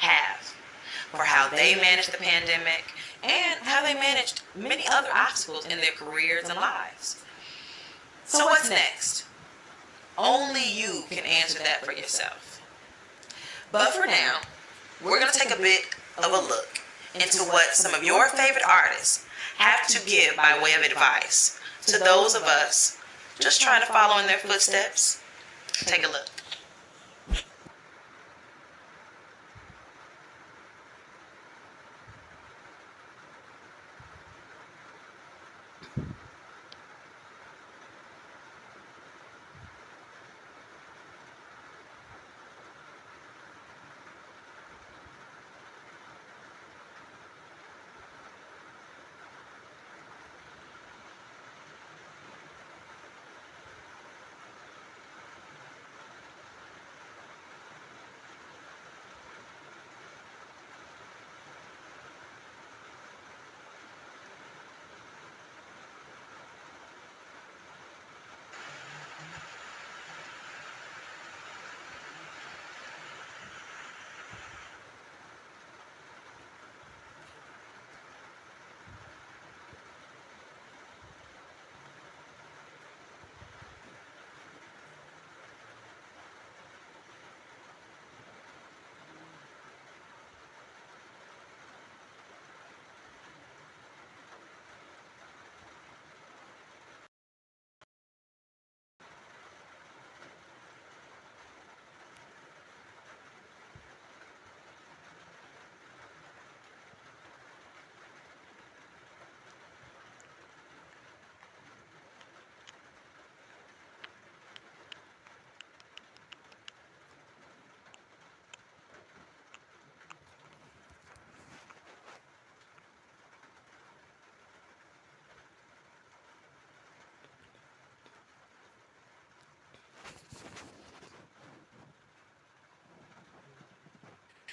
have for how they managed the pandemic and how they managed many other obstacles in their careers and lives. So what's next? Only you can answer that for yourself. But for now, we're going to take a bit of a look into what some of your favorite artists have to give by way of advice to those of us just trying to follow in their footsteps. Take a look.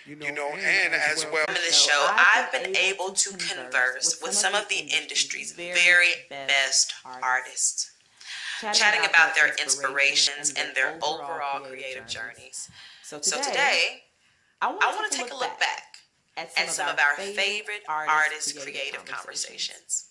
And as well. In this show, I've been able to converse with some of the industry's very best artists, chatting about their inspirations and their overall creative journeys. So today, I want to take a look back at some of our favorite artists' creative conversations.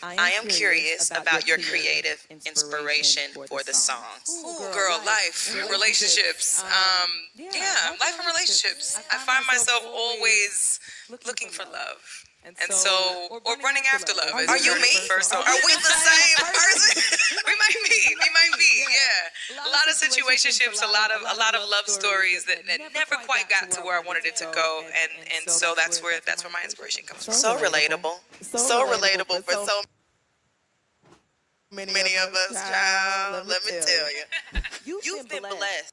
I am curious about your creative inspiration for the songs. Ooh, girl, life, relationships. Life and relationships. I find myself always looking for love. And so, or running after love. Are you me? Are we the same person? we might be, yeah. A lot of situationships, a lot of love stories that never quite got to where I wanted it to go, and so that's where my inspiration comes from. So relatable for so many of us, child. Let me tell you, you've been blessed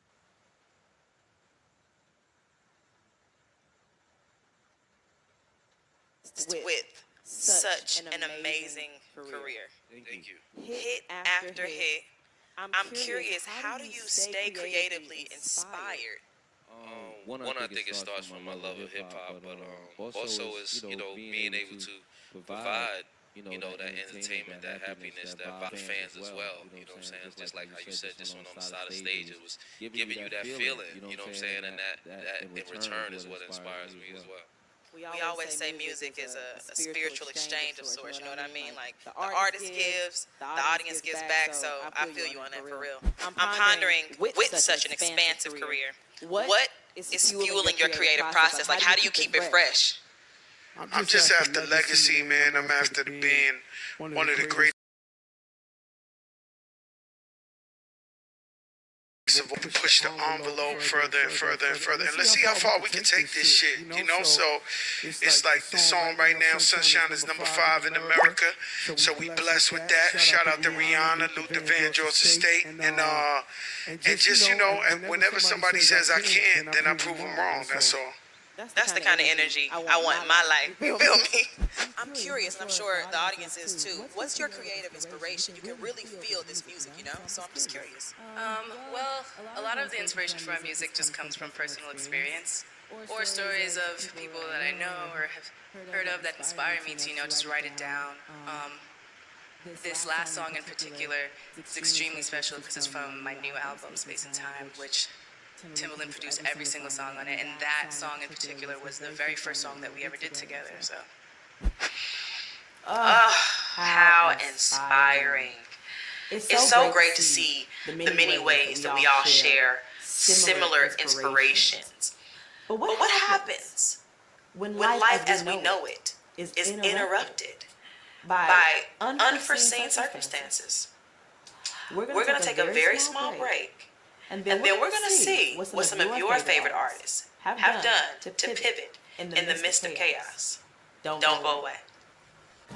with such an amazing career. Thank you. Hit after hit. I'm curious, how do you stay creatively inspired? One, I think it starts from my love of hip hop, but also is being able to provide that entertainment, that happiness, that vibe fans as well. You know what I'm saying? Just like how you said, this one on the side of the stage, it was giving you that feeling. You know what I'm saying? And that in return is what inspires me as well. We always say music is a spiritual exchange of sorts, you know what I mean? Like, the artist gives, the audience gives back, so I feel you on that for real. I'm pondering, with such an expansive career, what is fueling your creative process? Like, how do you keep it fresh? I'm just after legacy, man. I'm after being one of the great. Push the envelope further and further and further, and let's see how far we can take this shit, so it's like the song right now, Sunshine, is #5 in America, so we blessed with that. Shout out to Rihanna, Luther Vandross Estate, and just and whenever somebody says I can't, then I prove them wrong. That's all. That's the kind of energy I want in my life. You feel me? I'm curious, and I'm sure the audience is too. What's your creative inspiration? You can really feel this music, so I'm just curious. Well, a lot of the inspiration for my music just comes from personal experience or stories of people that I know or have heard of that inspire me to, just write it down. This last song in particular is extremely special because it's from my new album, Space and Time, which Timbaland produced every single song on it, and that song in particular was the very first song that we ever did together. So, how inspiring. It's so great to see the many ways that we all share similar inspirations. But what happens when life as we know it is interrupted by unforeseen circumstances? We're going to take a very small break, and then we're going to see what some of your favorite artists have done to pivot in the midst of chaos. Don't go away.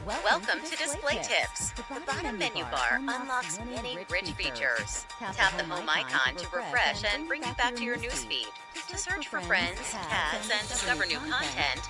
Welcome to Display Tips. The bottom menu bar unlocks many rich features. Tap the home icon to refresh and bring you back to your newsfeed. To search for friends, tags, and discover new content,